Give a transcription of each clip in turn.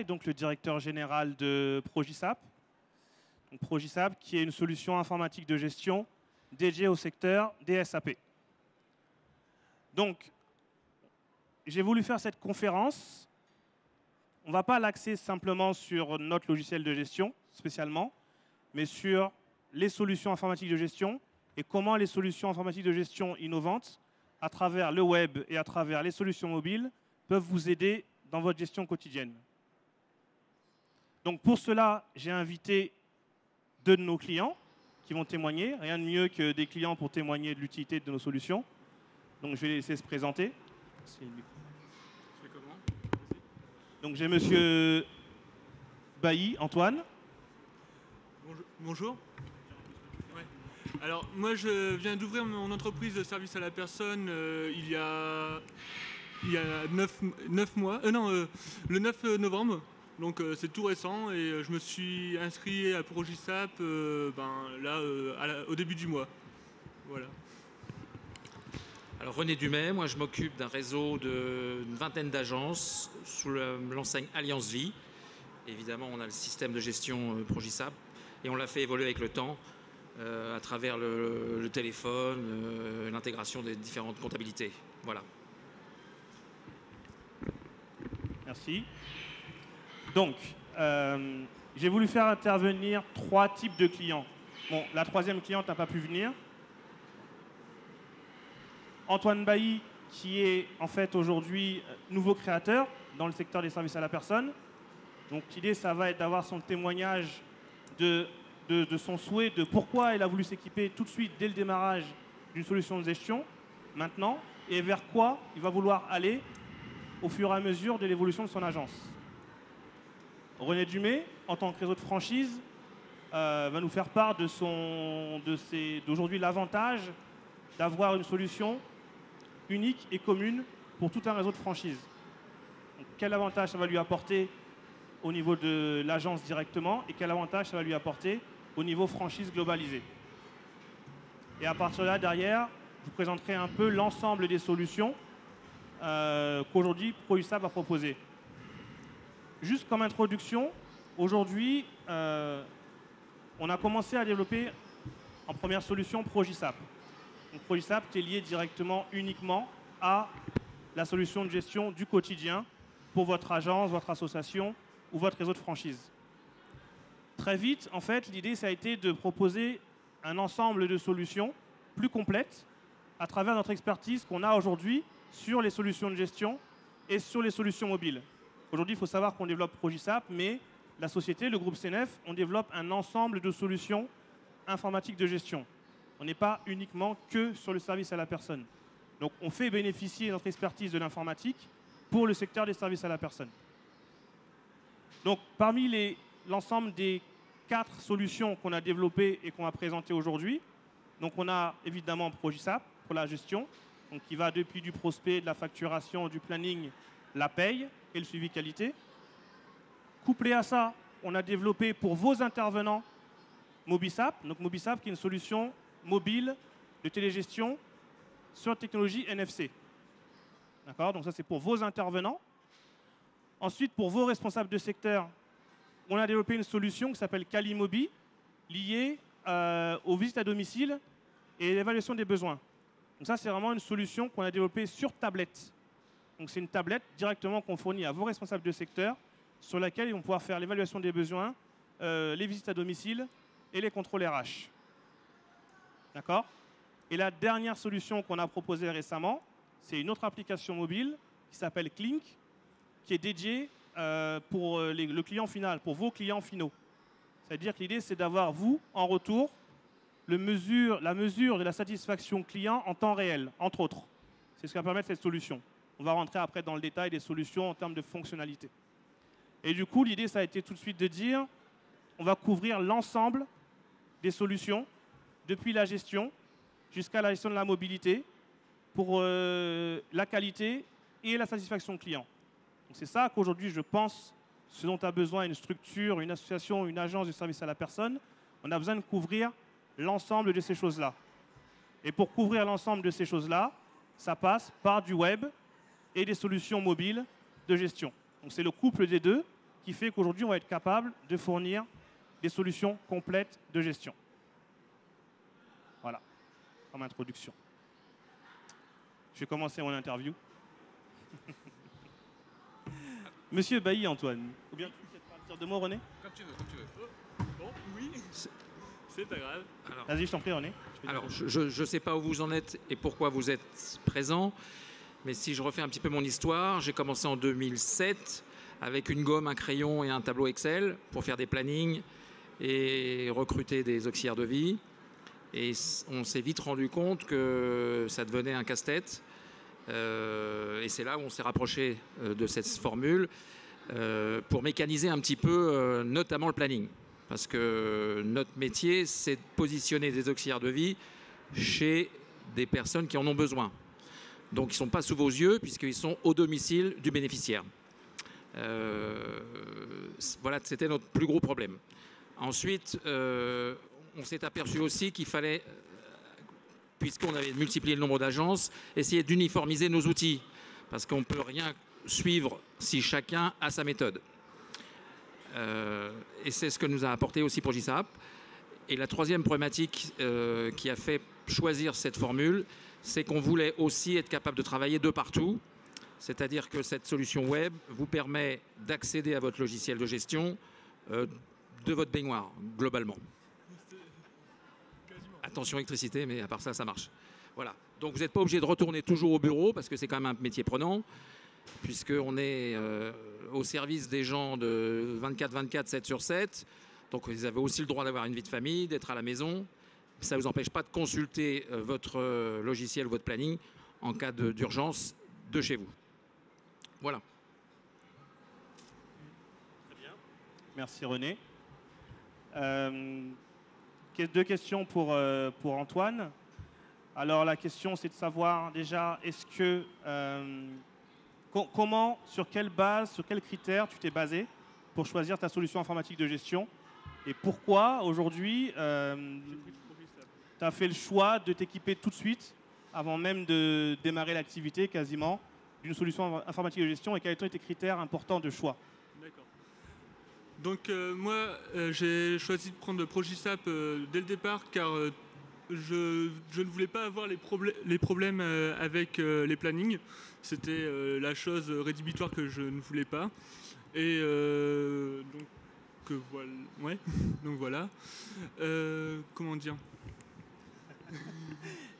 donc le directeur général de Progisap. Donc, Progisap, qui est une solution informatique de gestion dédiée au secteur des SAP. Donc, j'ai voulu faire cette conférence. On ne va pas l'axer simplement sur notre logiciel de gestion, spécialement, mais sur les solutions informatiques de gestion et comment les solutions informatiques de gestion innovantes, à travers le web et à travers les solutions mobiles, peuvent vous aider dans votre gestion quotidienne. Donc pour cela, j'ai invité 2 de nos clients qui vont témoigner. Rien de mieux que des clients pour témoigner de l'utilité de nos solutions. Donc je vais les laisser se présenter. Donc j'ai monsieur Bailly, Antoine. Bonjour. Ouais. Alors moi je viens d'ouvrir mon entreprise de service à la personne il y a 9 mois. Le 9 novembre. Donc c'est tout récent et je me suis inscrit à Progisap au début du mois. Voilà. Alors René Dumais, moi je m'occupe d'un réseau d'une vingtaine d'agences sous l'enseigne Alliance Vie. Évidemment, on a le système de gestion Progisap et on l'a fait évoluer avec le temps à travers le téléphone, l'intégration des différentes comptabilités. Voilà. Merci. Donc, j'ai voulu faire intervenir 3 types de clients. Bon, la 3e cliente n'a pas pu venir. Antoine Bailly, qui est en fait aujourd'hui nouveau créateur dans le secteur des services à la personne. Donc l'idée, ça va être d'avoir son témoignage de son souhait, de pourquoi il a voulu s'équiper tout de suite, dès le démarrage, d'une solution de gestion, maintenant, et vers quoi il va vouloir aller au fur et à mesure de l'évolution de son agence. René Dumais, en tant que réseau de franchise, va nous faire part d'aujourd'hui l'avantage d'avoir une solution unique et commune pour tout un réseau de franchise. Donc, quel avantage ça va lui apporter au niveau de l'agence directement et quel avantage ça va lui apporter au niveau franchise globalisée. Et à partir de là, derrière, je vous présenterai un peu l'ensemble des solutions qu'aujourd'hui Progisap va proposer. Juste comme introduction, aujourd'hui, on a commencé à développer en première solution Progisap. Donc Progisap qui est lié directement, uniquement à la solution de gestion du quotidien pour votre agence, votre association ou votre réseau de franchise. Très vite, en fait, l'idée, ça a été de proposer un ensemble de solutions plus complètes à travers notre expertise qu'on a aujourd'hui sur les solutions de gestion et sur les solutions mobiles. Aujourd'hui, il faut savoir qu'on développe Progisap, mais la société, le groupe C9, on développe un ensemble de solutions informatiques de gestion. On n'est pas uniquement que sur le service à la personne. Donc, on fait bénéficier notre expertise de l'informatique pour le secteur des services à la personne. Donc, parmi l'ensemble des 4 solutions qu'on a développées et qu'on va présenter aujourd'hui, donc on a évidemment Progisap pour la gestion, donc qui va depuis du prospect, de la facturation, du planning, la paye et le suivi qualité. Couplé à ça, on a développé pour vos intervenants Mobisap, donc Mobisap qui est une solution mobile de télégestion sur technologie NFC. D'accord? Donc ça c'est pour vos intervenants. Ensuite, pour vos responsables de secteur, on a développé une solution qui s'appelle Calimobi, liée aux visites à domicile et l'évaluation des besoins. Donc ça, c'est vraiment une solution qu'on a développée sur tablette. Donc c'est une tablette directement qu'on fournit à vos responsables de secteur, sur laquelle ils vont pouvoir faire l'évaluation des besoins, les visites à domicile et les contrôles RH. D'accord? Et la dernière solution qu'on a proposée récemment, c'est une autre application mobile qui s'appelle Clink, qui est dédiée pour le client final, pour vos clients finaux. C'est-à-dire que l'idée, c'est d'avoir, vous, en retour, la mesure de la satisfaction client en temps réel, entre autres. C'est ce qui va permettre cette solution. On va rentrer après dans le détail des solutions en termes de fonctionnalité. Et du coup, l'idée, ça a été tout de suite de dire, on va couvrir l'ensemble des solutions, depuis la gestion jusqu'à la gestion de la mobilité, pour la qualité et la satisfaction client. C'est ça qu'aujourd'hui, je pense, ce dont a besoin une structure, une association, une agence de service à la personne. On a besoin de couvrir l'ensemble de ces choses-là. Et pour couvrir l'ensemble de ces choses-là, ça passe par du web et des solutions mobiles de gestion. Donc c'est le couple des deux qui fait qu'aujourd'hui, on va être capable de fournir des solutions complètes de gestion. Voilà, comme introduction. Je vais commencer mon interview. Monsieur Bailly, Antoine, ou bien tu veux peut-être partir de moi, René? Comme tu veux, comme tu veux. Oh, bon, oui, c'est pas grave. Vas-y, je t'en prie, René. Alors, je ne sais pas où vous en êtes et pourquoi vous êtes présent, mais si je refais un petit peu mon histoire, j'ai commencé en 2007 avec une gomme, un crayon et un tableau Excel pour faire des plannings et recruter des auxiliaires de vie. Et on s'est vite rendu compte que ça devenait un casse-tête. Et c'est là où on s'est rapproché de cette formule pour mécaniser un petit peu notamment le planning. Parce que notre métier, c'est de positionner des auxiliaires de vie chez des personnes qui en ont besoin. Donc ils ne sont pas sous vos yeux puisqu'ils sont au domicile du bénéficiaire. Voilà, c'était notre plus gros problème. Ensuite, on s'est aperçu aussi qu'il fallait, puisqu'on avait multiplié le nombre d'agences, essayer d'uniformiser nos outils. Parce qu'on ne peut rien suivre si chacun a sa méthode. Et c'est ce que nous a apporté aussi ProgiSAP. Et la troisième problématique qui a fait choisir cette formule, c'est qu'on voulait aussi être capable de travailler de partout. C'est-à-dire que cette solution web vous permet d'accéder à votre logiciel de gestion de votre baignoire, globalement. Attention électricité, mais à part ça, ça marche. Voilà. Donc vous n'êtes pas obligé de retourner toujours au bureau, parce que c'est quand même un métier prenant, puisqu'on est au service des gens de 24/24, 7/7. Donc vous avez aussi le droit d'avoir une vie de famille, d'être à la maison. Ça ne vous empêche pas de consulter votre logiciel ou votre planning en cas d'urgence de chez vous. Voilà. Très bien. Merci René. Deux questions pour Antoine. Alors la question c'est de savoir déjà, est-ce que comment, sur quelle base, sur quels critères tu t'es basé pour choisir ta solution informatique de gestion et pourquoi aujourd'hui tu as fait le choix de t'équiper tout de suite avant même de démarrer l'activité quasiment d'une solution informatique de gestion et quels étaient tes critères importants de choix? D'accord. Donc moi j'ai choisi de prendre ProgiSAP dès le départ car je ne voulais pas avoir les problèmes avec les plannings. C'était la chose rédhibitoire que je ne voulais pas. Et donc voilà. Ouais. Donc voilà. Comment dire?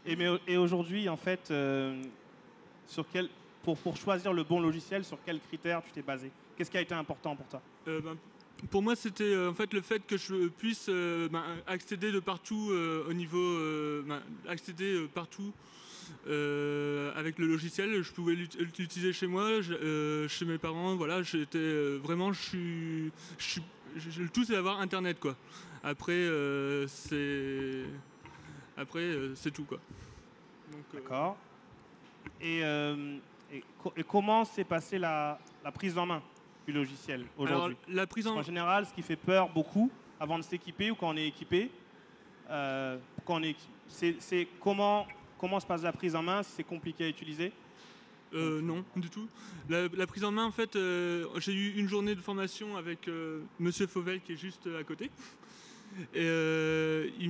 Et aujourd'hui, en fait, pour choisir le bon logiciel, sur quels critères tu t'es basé? Qu'est-ce qui a été important pour toi? Pour moi, c'était en fait le fait que je puisse accéder de partout au niveau, accéder partout avec le logiciel. Je pouvais l'utiliser chez moi, chez mes parents. Voilà, j'étais vraiment, le tout c'est d'avoir Internet quoi. Après, c'est tout quoi. D'accord. Et comment s'est passée la prise en main du logiciel aujourd'hui? En général, ce qui fait peur beaucoup avant de s'équiper ou quand on est équipé, c'est comment se passe la prise en main, si c'est compliqué à utiliser? Non, du tout. La prise en main, en fait, j'ai eu une journée de formation avec Monsieur Fauvel qui est juste à côté. Et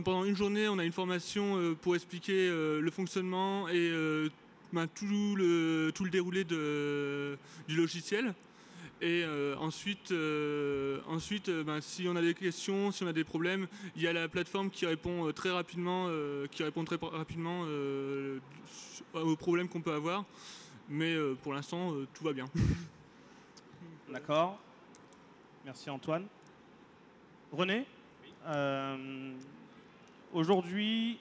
pendant une journée, on a une formation pour expliquer le fonctionnement et tout le déroulé du logiciel. Et ensuite, si on a des questions, si on a des problèmes, il y a la plateforme qui répond très rapidement, aux problèmes qu'on peut avoir. Mais pour l'instant, tout va bien. D'accord. Merci Antoine. René, aujourd'hui,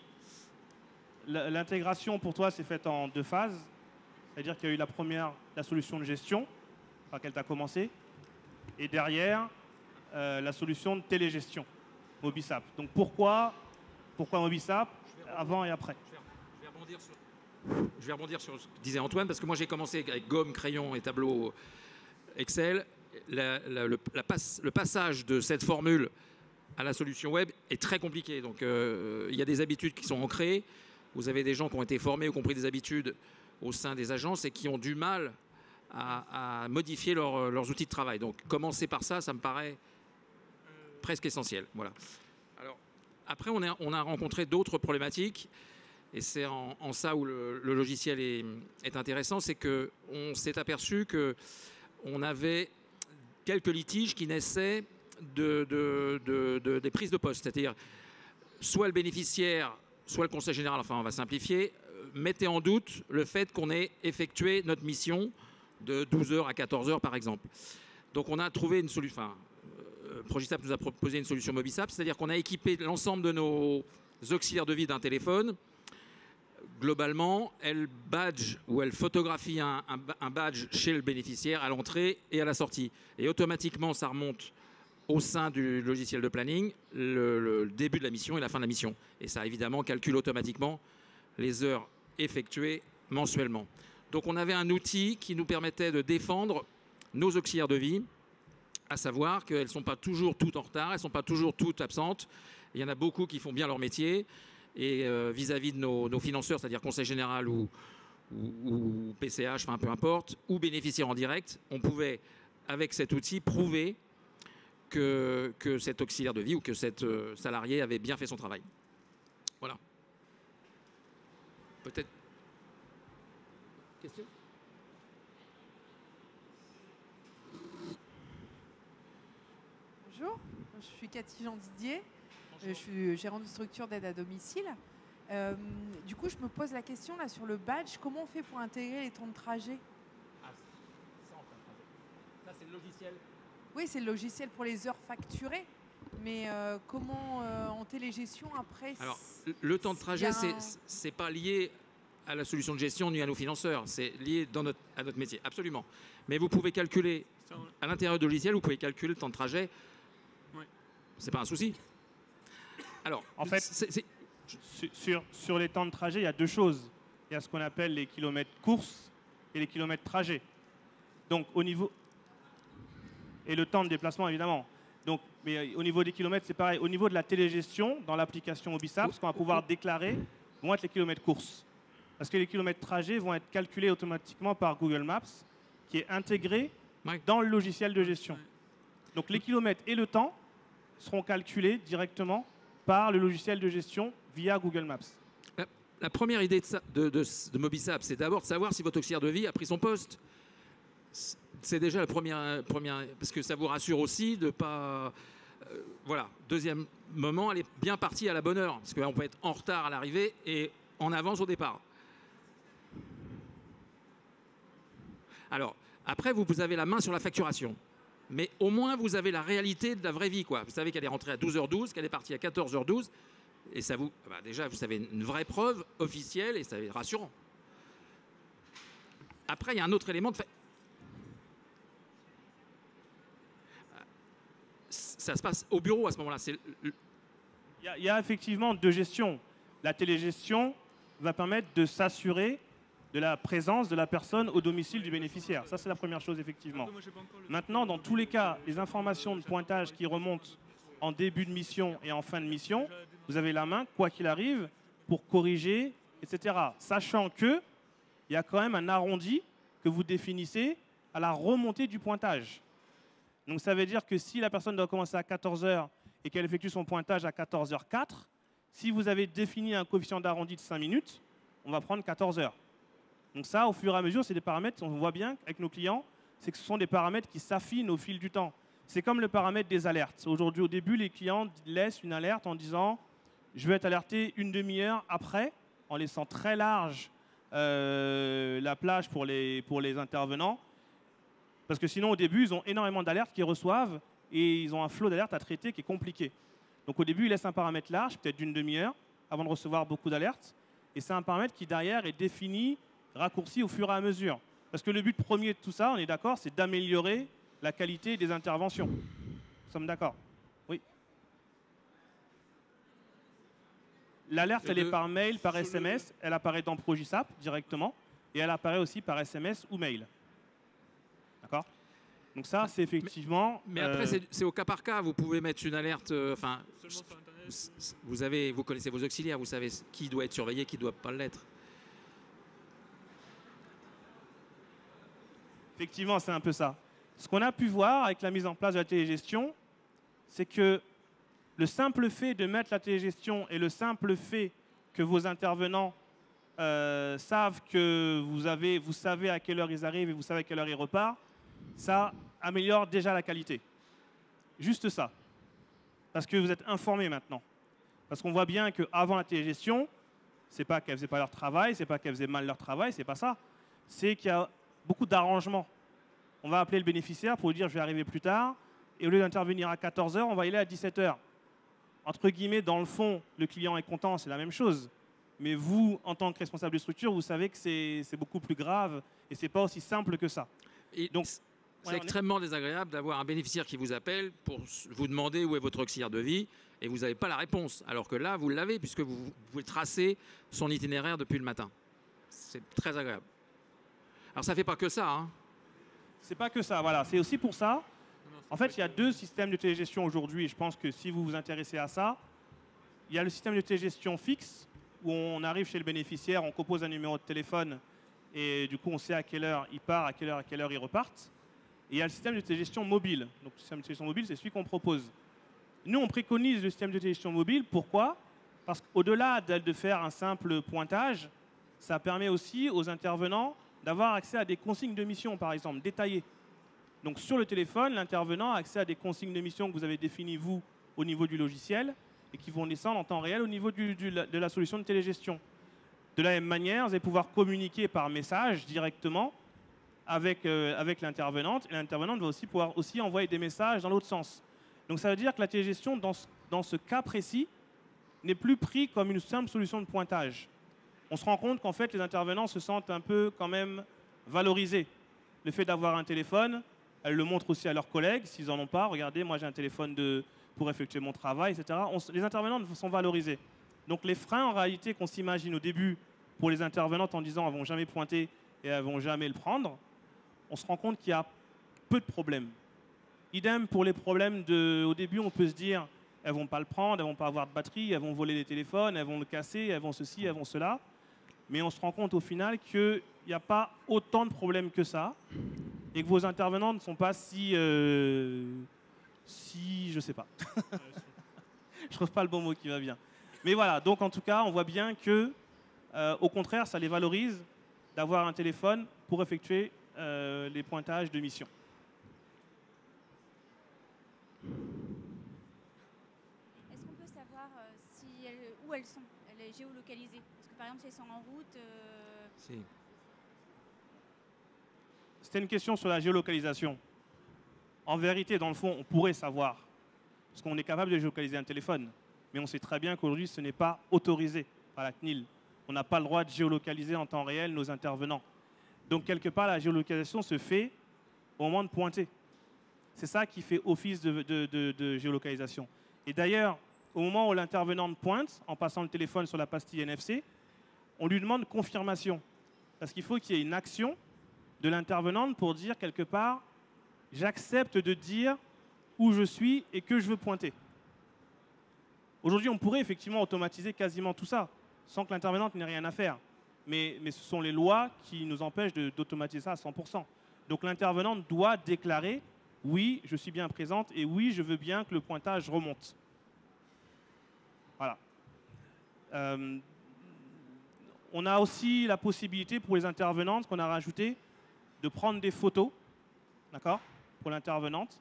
l'intégration pour toi s'est faite en deux phases. C'est-à-dire qu'il y a eu la première, la solution de gestion, par laquelle tu as commencé, et derrière, la solution de télégestion, MobiSAP. Donc pourquoi MobiSAP avant et après? Je vais rebondir sur ce que disait Antoine, parce que moi j'ai commencé avec gomme, crayon et tableau Excel. Le passage de cette formule à la solution web est très compliqué. Donc il y a des habitudes qui sont ancrées. Vous avez des gens qui ont été formés ou qui ont pris des habitudes au sein des agences et qui ont du mal à modifier leurs outils de travail. Donc commencer par ça, ça me paraît presque essentiel. Voilà. Alors, après, on a rencontré d'autres problématiques, et c'est en ça où le logiciel est intéressant, c'est qu'on s'est aperçu qu'on avait quelques litiges qui naissaient des prises de poste. C'est-à-dire, soit le bénéficiaire, soit le conseil général, enfin on va simplifier, mettait en doute le fait qu'on ait effectué notre mission de 12h à 14h par exemple. Donc on a trouvé une solution, Progisap nous a proposé une solution Mobisap, c'est-à-dire qu'on a équipé l'ensemble de nos auxiliaires de vie d'un téléphone. Globalement, elle badge ou elle photographie un badge chez le bénéficiaire à l'entrée et à la sortie. Et automatiquement, ça remonte au sein du logiciel de planning le début de la mission et la fin de la mission. Et ça, évidemment, calcule automatiquement les heures effectuées mensuellement. Donc on avait un outil qui nous permettait de défendre nos auxiliaires de vie, à savoir qu'elles ne sont pas toujours toutes en retard, elles ne sont pas toujours toutes absentes. Il y en a beaucoup qui font bien leur métier. Et vis-à-vis de nos financeurs, c'est-à-dire Conseil Général ou PCH, enfin peu importe, ou bénéficiaires en direct, on pouvait, avec cet outil, prouver que cet auxiliaire de vie ou que cette salariée avait bien fait son travail. Voilà. Peut-être. Question ? Bonjour, je suis Cathy Jean Didier. Je suis gérante de structure d'aide à domicile. Du coup, je me pose la question là sur le badge. Comment on fait pour intégrer les temps de trajet? Ça, c'est le logiciel. Oui, c'est le logiciel pour les heures facturées. Mais comment en télégestion après? Alors, le temps de trajet, c'est pas lié à la solution de gestion ni à nos financeurs. C'est lié à notre métier, absolument. Mais vous pouvez calculer, à l'intérieur du logiciel, vous pouvez calculer le temps de trajet. Ouais. C'est pas un souci. Alors, en fait, sur les temps de trajet, il y a deux choses. Il y a ce qu'on appelle les kilomètres courses et les kilomètres trajets. Donc, au niveau... Et le temps de déplacement, évidemment. Donc, mais au niveau des kilomètres, c'est pareil. Au niveau de la télégestion, dans l'application Mobisap, ce qu'on va pouvoir déclarer vont être les kilomètres courses. Parce que les kilomètres trajets vont être calculés automatiquement par Google Maps, qui est intégré dans le logiciel de gestion. Donc, les kilomètres et le temps seront calculés directement par le logiciel de gestion via Google Maps. La première idée de Mobisap, c'est d'abord de savoir si votre auxiliaire de vie a pris son poste. C'est déjà la première, parce que ça vous rassure aussi de pas... voilà. Deuxième moment, elle est bien partie à la bonne heure, parce qu'on peut être en retard à l'arrivée et en avance au départ. Alors, après, vous avez la main sur la facturation. Mais au moins, vous avez la réalité de la vraie vie, quoi. Vous savez qu'elle est rentrée à 12h12, qu'elle est partie à 14h12. Et ça vous... déjà, vous avez une vraie preuve officielle et c'est rassurant. Après, il y a un autre élément de... Ça se passe au bureau à ce moment-là. Il y a effectivement deux gestions. La télégestion va permettre de s'assurer de la présence de la personne au domicile du bénéficiaire. Ça, c'est la première chose, effectivement. Maintenant, dans tous les cas, les informations de pointage qui remontent en début de mission et en fin de mission, vous avez la main, quoi qu'il arrive, pour corriger, etc. Sachant qu'il y a quand même un arrondi que vous définissez à la remontée du pointage. Donc, ça veut dire que si la personne doit commencer à 14h et qu'elle effectue son pointage à 14h04, si vous avez défini un coefficient d'arrondi de 5 minutes, on va prendre 14h. Donc ça, au fur et à mesure, c'est des paramètres, on voit bien avec nos clients, c'est que ce sont des paramètres qui s'affinent au fil du temps. C'est comme le paramètre des alertes. Aujourd'hui, au début, les clients laissent une alerte en disant « je vais être alerté une demi-heure après », en laissant très large la plage pour les intervenants. Parce que sinon, au début, ils ont énormément d'alertes qu'ils reçoivent et ils ont un flot d'alertes à traiter qui est compliqué. Donc au début, ils laissent un paramètre large, peut-être d'une demi-heure, avant de recevoir beaucoup d'alertes. Et c'est un paramètre qui, derrière, est défini, raccourci au fur et à mesure. Parce que le but premier de tout ça, on est d'accord, c'est d'améliorer la qualité des interventions. Nous sommes d'accord? Oui. L'alerte, elle est par mail, par SMS. Elle apparaît dans Progisap directement. Et elle apparaît aussi par SMS ou mail. D'accord? Donc ça, c'est effectivement... Mais après, c'est au cas par cas. Vous pouvez mettre une alerte... vous connaissez vos auxiliaires, vous savez qui doit être surveillé, qui ne doit pas l'être. Effectivement, c'est un peu ça. Ce qu'on a pu voir avec la mise en place de la télégestion, c'est que le simple fait de mettre la télégestion et le simple fait que vos intervenants savent que vous savez à quelle heure ils arrivent et vous savez à quelle heure ils repartent, ça améliore déjà la qualité. Juste ça. Parce que vous êtes informés maintenant. Parce qu'on voit bien qu'avant la télégestion, c'est pas qu'elles faisaient pas leur travail, c'est pas qu'elles faisaient mal leur travail, c'est pas ça. C'est qu'il y a beaucoup d'arrangements. On va appeler le bénéficiaire pour lui dire je vais arriver plus tard, et au lieu d'intervenir à 14h, on va y aller à 17h. Entre guillemets, dans le fond, le client est content, c'est la même chose. Mais vous, en tant que responsable de structure, vous savez que c'est beaucoup plus grave et c'est pas aussi simple que ça. Et Donc, c'est extrêmement désagréable d'avoir un bénéficiaire qui vous appelle pour vous demander où est votre auxiliaire de vie et vous n'avez pas la réponse. Alors que là, vous l'avez puisque vous pouvez tracer son itinéraire depuis le matin. C'est très agréable. Alors ça ne fait pas que ça. Hein. C'est pas que ça, voilà. C'est aussi pour ça. En fait, il y a deux systèmes de télégestion aujourd'hui. Je pense que si vous vous intéressez à ça, il y a le système de télégestion fixe où on arrive chez le bénéficiaire, on compose un numéro de téléphone et du coup on sait à quelle heure il part, à quelle heure il repart. Et il y a le système de télégestion mobile. Donc le système de télégestion mobile, c'est celui qu'on propose. Nous, on préconise le système de télégestion mobile. Pourquoi? Parce qu'au-delà de faire un simple pointage, ça permet aussi aux intervenants d'avoir accès à des consignes de mission, par exemple, détaillées. Donc sur le téléphone, l'intervenant a accès à des consignes de mission que vous avez définies, vous, au niveau du logiciel, et qui vont descendre en temps réel au niveau de la solution de télégestion. De la même manière, vous allez pouvoir communiquer par message directement avec l'intervenante, et l'intervenante va aussi pouvoir envoyer des messages dans l'autre sens. Donc ça veut dire que la télégestion, dans ce cas précis, n'est plus pris comme une simple solution de pointage. On se rend compte qu'en fait, les intervenants se sentent un peu quand même valorisés. Le fait d'avoir un téléphone, elles le montrent aussi à leurs collègues, s'ils n'en ont pas. Regardez, moi j'ai un téléphone pour effectuer mon travail, etc. Les intervenants sont valorisés. Donc les freins, en réalité, qu'on s'imagine au début pour les intervenantes en disant elles ne vont jamais pointer et elles ne vont jamais le prendre, on se rend compte qu'il y a peu de problèmes. Idem pour les problèmes au début, on peut se dire elles ne vont pas le prendre, elles ne vont pas avoir de batterie, elles vont voler les téléphones, elles vont le casser, elles vont ceci, elles vont cela. Mais on se rend compte au final qu'il n'y a pas autant de problèmes que ça et que vos intervenants ne sont pas si je sais pas. Je trouve pas le bon mot qui va bien. Mais voilà, donc en tout cas, on voit bien que, au contraire, ça les valorise d'avoir un téléphone pour effectuer les pointages de mission. Est-ce qu'on peut savoir où elles sont, elles sont géolocalisées? Parce que par exemple, si elles sont en route... Si. C'était une question sur la géolocalisation. En vérité, dans le fond, on pourrait savoir. Parce qu'on est capable de géolocaliser un téléphone. Mais on sait très bien qu'aujourd'hui, ce n'est pas autorisé par la CNIL. On n'a pas le droit de géolocaliser en temps réel nos intervenants. Donc, quelque part, la géolocalisation se fait au moment de pointer. C'est ça qui fait office de géolocalisation. Et d'ailleurs, au moment où l'intervenante pointe, en passant le téléphone sur la pastille NFC, on lui demande confirmation. Parce qu'il faut qu'il y ait une action de l'intervenante pour dire quelque part « j'accepte de dire où je suis et que je veux pointer ». Aujourd'hui, on pourrait effectivement automatiser quasiment tout ça, sans que l'intervenante n'ait rien à faire. Mais ce sont les lois qui nous empêchent d'automatiser ça à 100%. Donc l'intervenante doit déclarer « oui, je suis bien présente et oui, je veux bien que le pointage remonte ». Voilà. On a aussi la possibilité pour les intervenantes qu'on a rajouté de prendre des photos, d'accord, pour l'intervenante,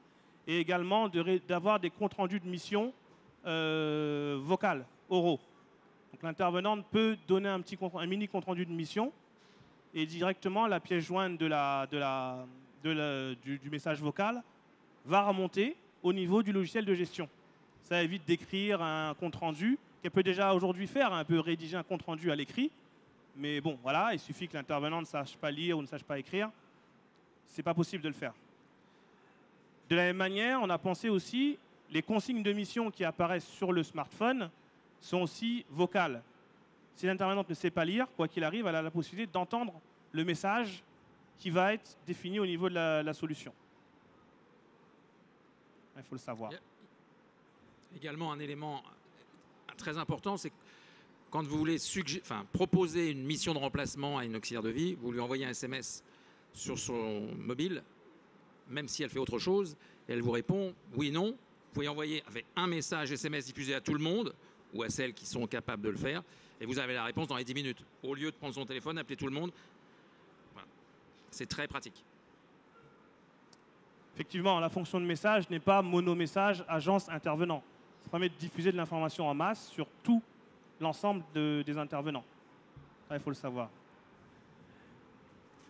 et également d'avoir des comptes rendus de mission vocales, oraux. Donc l'intervenante peut donner un mini compte rendu de mission et directement la pièce jointe du message vocal va remonter au niveau du logiciel de gestion. Ça évite d'écrire un compte rendu qu'elle peut déjà aujourd'hui faire, un peu rédiger un compte rendu à l'écrit. Mais bon, voilà, il suffit que l'intervenant ne sache pas lire ou ne sache pas écrire. C'est pas possible de le faire. De la même manière, on a pensé aussi, les consignes de mission qui apparaissent sur le smartphone sont aussi vocales. Si l'intervenante ne sait pas lire, quoi qu'il arrive, elle a la possibilité d'entendre le message qui va être défini au niveau de la solution. Il faut le savoir. Également, un élément très important, c'est que quand vous voulez proposer une mission de remplacement à une auxiliaire de vie, vous lui envoyez un SMS sur son mobile, même si elle fait autre chose, et elle vous répond oui, non. Vous pouvez envoyer avec un message SMS diffusé à tout le monde, ou à celles qui sont capables de le faire, et vous avez la réponse dans les 10 minutes. Au lieu de prendre son téléphone, appeler tout le monde. Voilà. C'est très pratique. Effectivement, la fonction de message n'est pas mono-message, agence, intervenant. Ça permet de diffuser de l'information en masse sur tout l'ensemble des intervenants. Ça, il faut le savoir.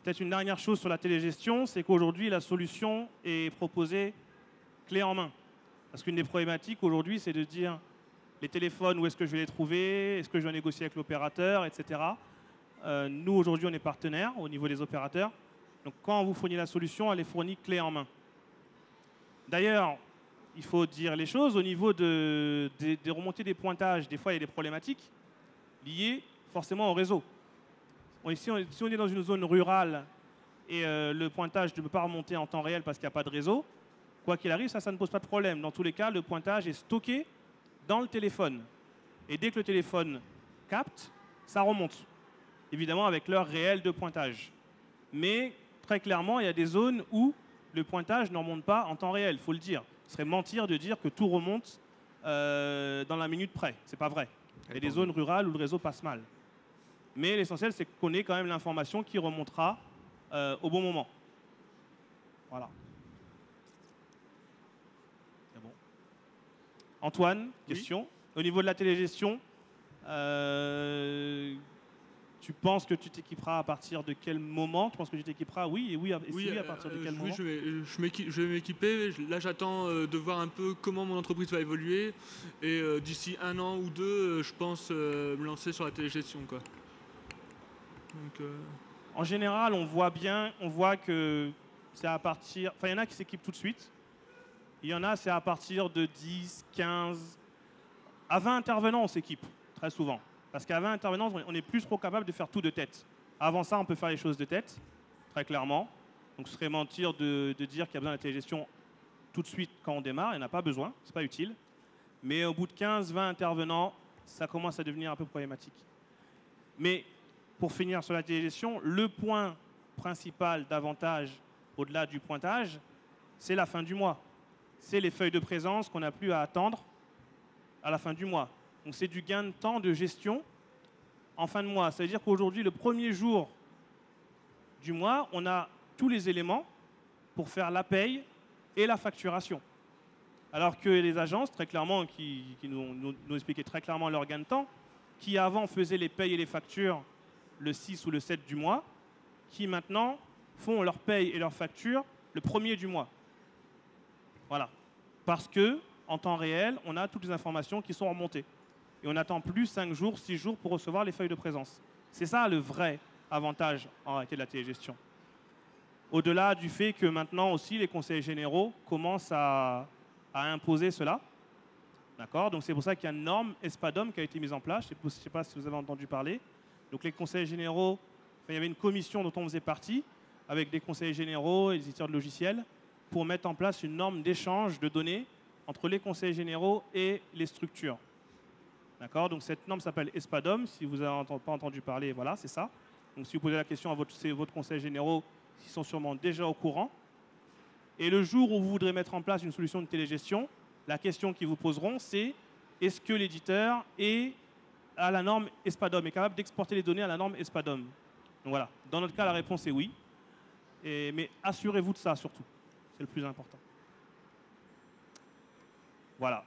Peut-être une dernière chose sur la télégestion, c'est qu'aujourd'hui, la solution est proposée clé en main. Parce qu'une des problématiques aujourd'hui, c'est de dire les téléphones, où est-ce que je vais les trouver, est-ce que je dois négocier avec l'opérateur, etc. Nous, aujourd'hui, on est partenaires au niveau des opérateurs. Donc, quand on vous fournit la solution, elle est fournie clé en main. D'ailleurs, il faut dire les choses au niveau des remontées des pointages. Des fois, il y a des problématiques liées forcément au réseau. Si on est dans une zone rurale et le pointage ne peut pas remonter en temps réel parce qu'il n'y a pas de réseau, quoi qu'il arrive, ça ne pose pas de problème. Dans tous les cas, le pointage est stocké dans le téléphone. Et dès que le téléphone capte, ça remonte. Évidemment, avec l'heure réelle de pointage. Mais très clairement, il y a des zones où le pointage ne remonte pas en temps réel, il faut le dire. Ce serait mentir de dire que tout remonte dans la minute près. Ce n'est pas vrai. Il y a des zones rurales où le réseau passe mal. Mais l'essentiel, c'est qu'on ait quand même l'information qui remontera au bon moment. Voilà. C'est bon. Antoine, question. Oui. Au niveau de la télégestion, tu penses que tu t'équiperas à partir de quel moment? Tu penses que tu t'équiperas? Oui, et oui, à partir de quel moment? Oui, je vais m'équiper. Là, j'attends de voir un peu comment mon entreprise va évoluer. Et d'ici 1 an ou 2, je pense me lancer sur la télégestion, quoi. Donc, En général, on voit que c'est à partir... Enfin, il y en a qui s'équipent tout de suite. Il y en a, c'est à partir de 10, 15... À 20 intervenants, on s'équipe, très souvent. Parce qu'à 20 intervenants, on n'est plus trop capable de faire tout de tête. Avant ça, on peut faire les choses de tête, très clairement. Donc, ce serait mentir de dire qu'il y a besoin de la télégestion tout de suite quand on démarre. Il n'y en a pas besoin, ce n'est pas utile. Mais au bout de 15, 20 intervenants, ça commence à devenir un peu problématique. Mais pour finir sur la télégestion, le point principal d'avantage au-delà du pointage, c'est la fin du mois. C'est les feuilles de présence qu'on n'a plus à attendre à la fin du mois. Donc c'est du gain de temps de gestion en fin de mois. Ça veut dire qu'aujourd'hui, le premier jour du mois, on a tous les éléments pour faire la paye et la facturation. Alors que les agences, très clairement, qui nous expliquaient très clairement leur gain de temps, qui avant faisaient les payes et les factures le 6 ou le 7 du mois, qui maintenant font leur paye et leur facture le 1er du mois. Voilà. Parce que en temps réel, on a toutes les informations qui sont remontées. Et on n'attend plus 5 jours, 6 jours pour recevoir les feuilles de présence. C'est ça le vrai avantage en réalité de la télégestion. Au-delà du fait que maintenant aussi les conseillers généraux commencent à imposer cela. D'accord? Donc c'est pour ça qu'il y a une norme ESPADOM qui a été mise en place. Je ne sais pas si vous avez entendu parler. Donc les conseillers généraux, il y avait une commission dont on faisait partie, avec des conseillers généraux et des éditeurs de logiciels, pour mettre en place une norme d'échange de données entre les conseillers généraux et les structures. D'accord? Donc cette norme s'appelle ESPADOM. Si vous n'avez pas entendu parler, voilà, c'est ça. Donc si vous posez la question à votre conseiller généraux, ils sont sûrement déjà au courant. Et le jour où vous voudrez mettre en place une solution de télégestion, la question qu'ils vous poseront, c'est est-ce que l'éditeur est à la norme ESPADOM, est capable d'exporter les données à la norme ESPADOM? Donc voilà. Dans notre cas, la réponse est oui. Mais assurez-vous de ça surtout. C'est le plus important. Voilà.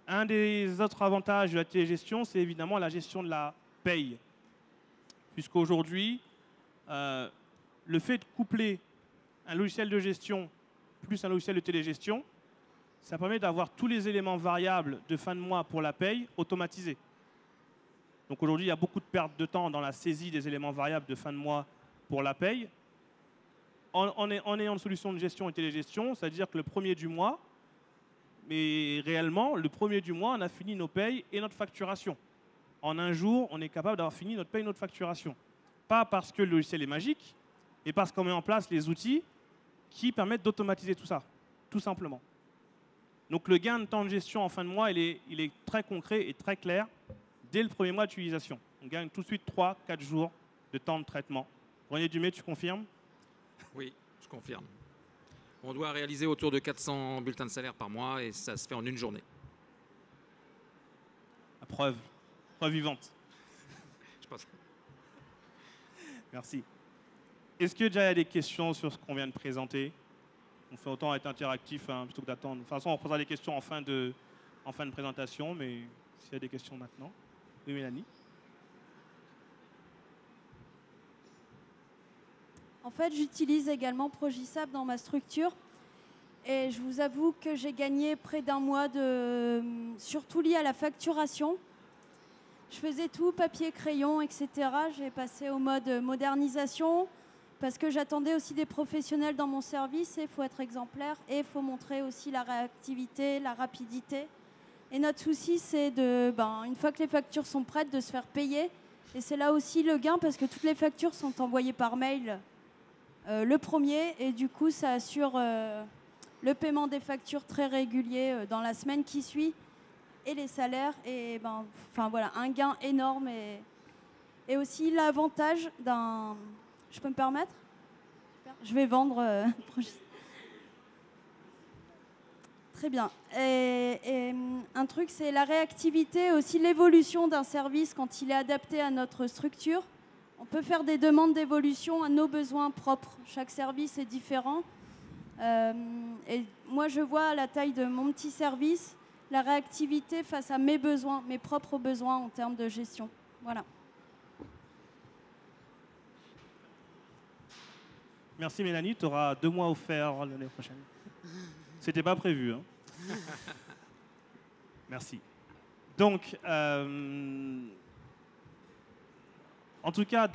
Un des autres avantages de la télégestion, c'est évidemment la gestion de la paye. Puisqu'aujourd'hui, le fait de coupler un logiciel de gestion plus un logiciel de télégestion, ça permet d'avoir tous les éléments variables de fin de mois pour la paye automatisés. Donc aujourd'hui, il y a beaucoup de pertes de temps dans la saisie des éléments variables de fin de mois pour la paye. En ayant une solution de gestion et télégestion, c'est-à-dire que le 1er du mois, mais réellement, le 1er du mois, on a fini nos payes et notre facturation. En un jour, on est capable d'avoir fini notre paye et notre facturation. Pas parce que le logiciel est magique, mais parce qu'on met en place les outils qui permettent d'automatiser tout ça, tout simplement. Donc le gain de temps de gestion en fin de mois, il est très concret et très clair dès le 1er mois d'utilisation. On gagne tout de suite 3-4 jours de temps de traitement René Dumais, tu confirmes? Oui, je confirme. On doit réaliser autour de 400 bulletins de salaire par mois et ça se fait en une journée. La preuve vivante. Je pense. Merci. Est-ce que déjà il y a des questions sur ce qu'on vient de présenter? On fait autant être interactif hein, plutôt que d'attendre. De toute façon, on posera des questions en fin de présentation, mais s'il y a des questions maintenant. Oui, Mélanie. En fait, j'utilise également Progisap dans ma structure et je vous avoue que j'ai gagné près d'un mois surtout lié à la facturation. Je faisais tout, papier, crayon, etc. J'ai passé au mode modernisation parce que j'attendais aussi des professionnels dans mon service et il faut être exemplaire et il faut montrer aussi la réactivité, la rapidité. Et notre souci, c'est une fois que les factures sont prêtes, de se faire payer. Et c'est là aussi le gain parce que toutes les factures sont envoyées par mail le premier et du coup ça assure le paiement des factures très régulier dans la semaine qui suit et les salaires et voilà un gain énorme et aussi l'avantage d'un... Je peux me permettre? Je vais vendre très bien. Et un truc, c'est la réactivité, aussi l'évolution d'un service quand il est adapté à notre structure. On peut faire des demandes d'évolution à nos besoins propres. Chaque service est différent. Et moi, je vois à la taille de mon petit service la réactivité face à mes besoins, mes propres besoins en termes de gestion. Voilà. Merci Mélanie, tu auras 2 mois offerts l'année prochaine. C'était pas prévu. Hein. Merci. Donc, en tout cas,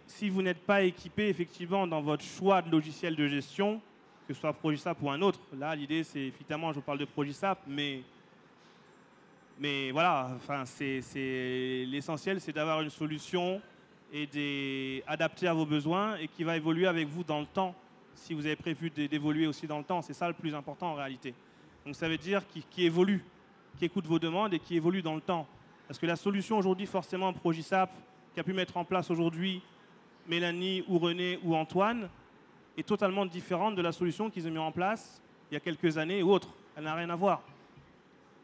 si vous n'êtes pas équipé effectivement dans votre choix de logiciel de gestion, que ce soit Progisap ou un autre, là l'idée c'est évidemment, je vous parle de Progisap, mais voilà, enfin, l'essentiel c'est d'avoir une solution adaptée à vos besoins et qui va évoluer avec vous dans le temps, si vous avez prévu d'évoluer aussi dans le temps. C'est ça le plus important en réalité. Donc ça veut dire qui évolue, qui écoute vos demandes et qui évolue dans le temps. Parce que la solution aujourd'hui, forcément, Progisap, qu'a pu mettre en place aujourd'hui Mélanie ou René ou Antoine, est totalement différente de la solution qu'ils ont mis en place il y a quelques années ou autres. Elle n'a rien à voir.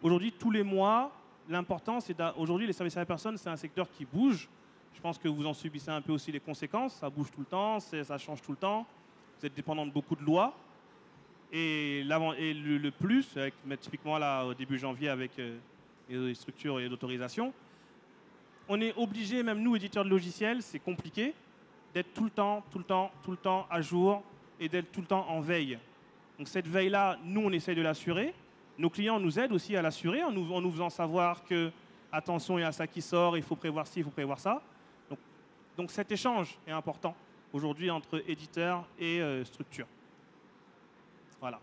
Aujourd'hui, tous les mois, l'important, c'est aujourd'hui, les services à la personne, c'est un secteur qui bouge. Je pense que vous en subissez un peu aussi les conséquences. Ça bouge tout le temps, ça change tout le temps. Vous êtes dépendant de beaucoup de lois. Et le plus, typiquement là, au début janvier avec les structures et l'autorisation, on est obligé, même nous, éditeurs de logiciels, c'est compliqué, d'être tout le temps à jour et d'être tout le temps en veille. Donc cette veille-là, nous, on essaye de l'assurer. Nos clients nous aident aussi à l'assurer en nous faisant savoir que, attention, il y a ça qui sort, il faut prévoir ci, il faut prévoir ça. Donc cet échange est important aujourd'hui entre éditeurs et structures. Voilà.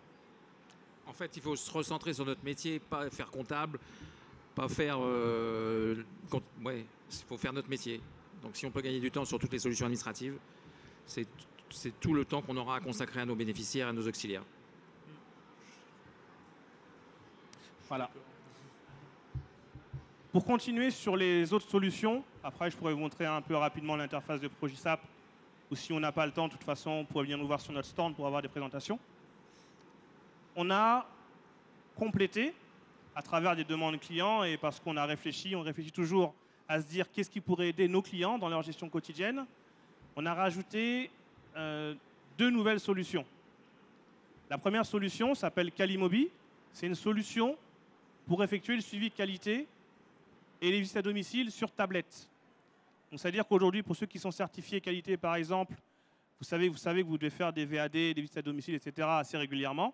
En fait, il faut se recentrer sur notre métier, pas faire comptable, pas faire... il faut faire notre métier. Donc si on peut gagner du temps sur toutes les solutions administratives, c'est tout le temps qu'on aura à consacrer à nos bénéficiaires et à nos auxiliaires. Voilà. Pour continuer sur les autres solutions, après je pourrais vous montrer un peu rapidement l'interface de Progisap, ou si on n'a pas le temps, de toute façon, vous pouvez venir nous voir sur notre stand pour avoir des présentations. On a complété à travers des demandes clients et parce qu'on a réfléchi, on réfléchit toujours à se dire qu'est-ce qui pourrait aider nos clients dans leur gestion quotidienne. On a rajouté 2 nouvelles solutions. La première solution s'appelle Calimobi. C'est une solution pour effectuer le suivi qualité et les visites à domicile sur tablette. Donc, c'est-à-dire qu'aujourd'hui, pour ceux qui sont certifiés qualité, par exemple, vous savez que vous devez faire des VAD, des visites à domicile, etc. assez régulièrement.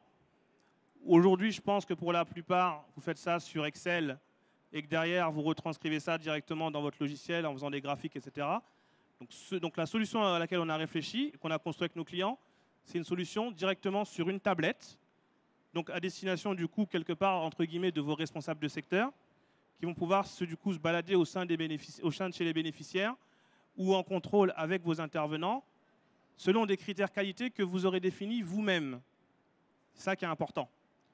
Aujourd'hui, je pense que pour la plupart, vous faites ça sur Excel et que derrière, vous retranscrivez ça directement dans votre logiciel en faisant des graphiques, etc. Donc la solution à laquelle on a réfléchi, qu'on a construit avec nos clients, c'est une solution directement sur une tablette, donc à destination du coup, quelque part, entre guillemets, de vos responsables de secteur, qui vont pouvoir se balader au sein de chez les bénéficiaires ou en contrôle avec vos intervenants, selon des critères qualité que vous aurez définis vous-même. C'est ça qui est important.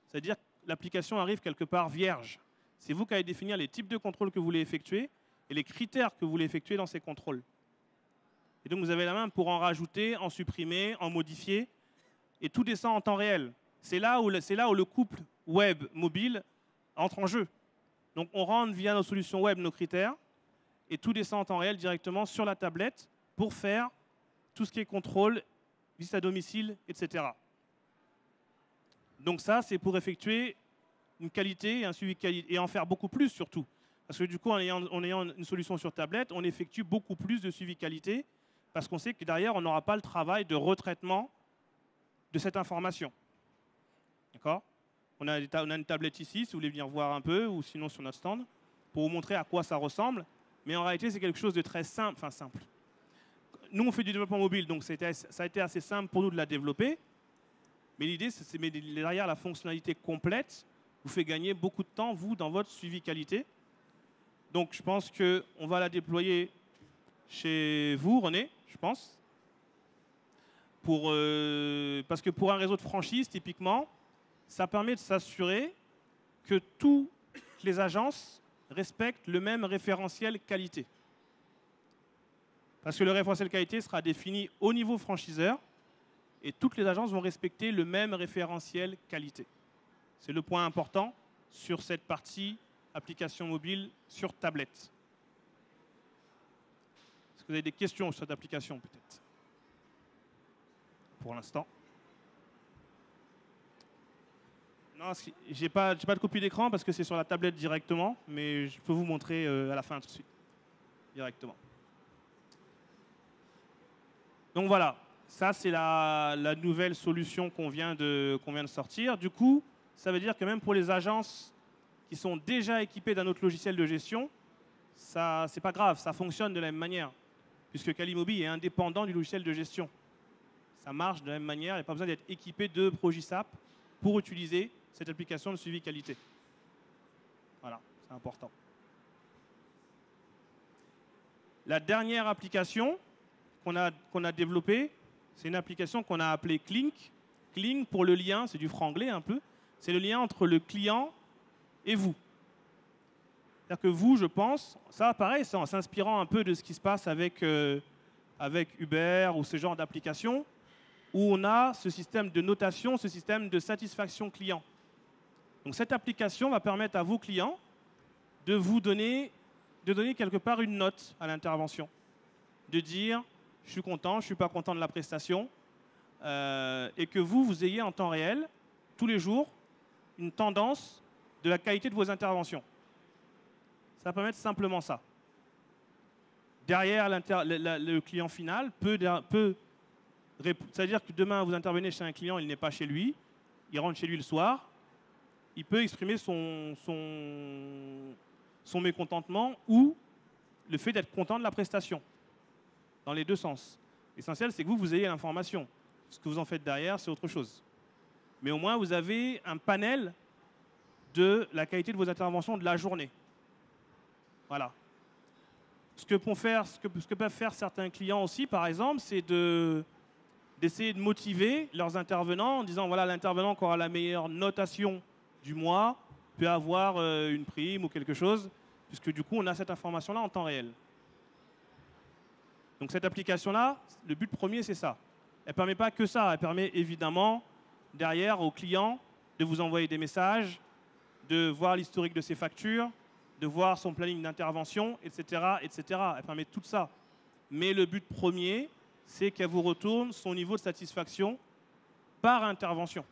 C'est-à-dire que l'application arrive quelque part vierge. C'est vous qui allez définir les types de contrôles que vous voulez effectuer et les critères que vous voulez effectuer dans ces contrôles. Et donc vous avez la main pour en rajouter, en supprimer, en modifier. Et tout descend en temps réel. C'est là où le couple web-mobile entre en jeu. Donc on rentre via nos solutions web nos critères et tout descend en temps réel directement sur la tablette pour faire tout ce qui est contrôle, visite à domicile, etc. Donc ça, c'est pour effectuer une qualité, un suivi de qualité, et en faire beaucoup plus surtout. Parce que du coup, en ayant une solution sur tablette, on effectue beaucoup plus de suivi qualité, parce qu'on sait que derrière, on n'aura pas le travail de retraitement de cette information. D'accord ? On a une tablette ici, si vous voulez venir voir un peu, ou sinon sur notre stand, pour vous montrer à quoi ça ressemble. Mais en réalité, c'est quelque chose de très simple. Enfin, simple. Nous, on fait du développement mobile, donc ça a été assez simple pour nous de la développer. Mais l'idée, c'est derrière la fonctionnalité complète, vous fait gagner beaucoup de temps, vous, dans votre suivi qualité. Donc, je pense qu'on va la déployer chez vous, René, je pense. Parce que pour un réseau de franchise, typiquement, ça permet de s'assurer que toutes les agences respectent le même référentiel qualité. Parce que le référentiel qualité sera défini au niveau franchiseur et toutes les agences vont respecter le même référentiel qualité. C'est le point important sur cette partie application mobile sur tablette. Est-ce que vous avez des questions sur cette application peut-être? Pour l'instant. Non, j'ai pas de copie d'écran parce que c'est sur la tablette directement, mais je peux vous montrer à la fin tout de suite, directement. Donc voilà, ça c'est la nouvelle solution qu'on vient de sortir. Du coup, ça veut dire que même pour les agences qui sont déjà équipées d'un autre logiciel de gestion, ça c'est pas grave, ça fonctionne de la même manière, puisque Calimobi est indépendant du logiciel de gestion. Ça marche de la même manière, il n'y a pas besoin d'être équipé de Progisap pour utiliser cette application de suivi qualité. Voilà, c'est important. La dernière application qu'on a développée, c'est une application qu'on a appelée Clink. Clink pour le lien, c'est du franglais un peu, c'est le lien entre le client et vous. C'est-à-dire que vous, je pense, ça pareil, c'est en s'inspirant un peu de ce qui se passe avec Uber ou ce genre d'application, où on a ce système de notation, ce système de satisfaction client. Donc cette application va permettre à vos clients de vous donner quelque part une note à l'intervention. De dire, je suis content, je ne suis pas content de la prestation, et que vous ayez en temps réel, tous les jours, une tendance de la qualité de vos interventions. Ça va permettre simplement ça. Derrière, le client final c'est-à-dire que demain, vous intervenez chez un client, il n'est pas chez lui, il rentre chez lui le soir, il peut exprimer son mécontentement ou le fait d'être content de la prestation, dans les deux sens. L'essentiel, c'est que vous ayez l'information. Ce que vous en faites derrière, c'est autre chose. Mais au moins, vous avez un panel de la qualité de vos interventions de la journée. Voilà. Ce que peuvent faire certains clients aussi, par exemple, c'est d'essayer de motiver leurs intervenants en disant voilà, l'intervenant qui aura la meilleure notation du mois peut avoir une prime ou quelque chose, puisque du coup, on a cette information-là en temps réel. Donc cette application-là, le but premier, c'est ça. Elle ne permet pas que ça, elle permet évidemment, derrière, aux clients de vous envoyer des messages, de voir l'historique de ses factures, de voir son planning d'intervention, etc., etc. Elle permet tout ça. Mais le but premier, c'est qu'elle vous retourne son niveau de satisfaction par intervention.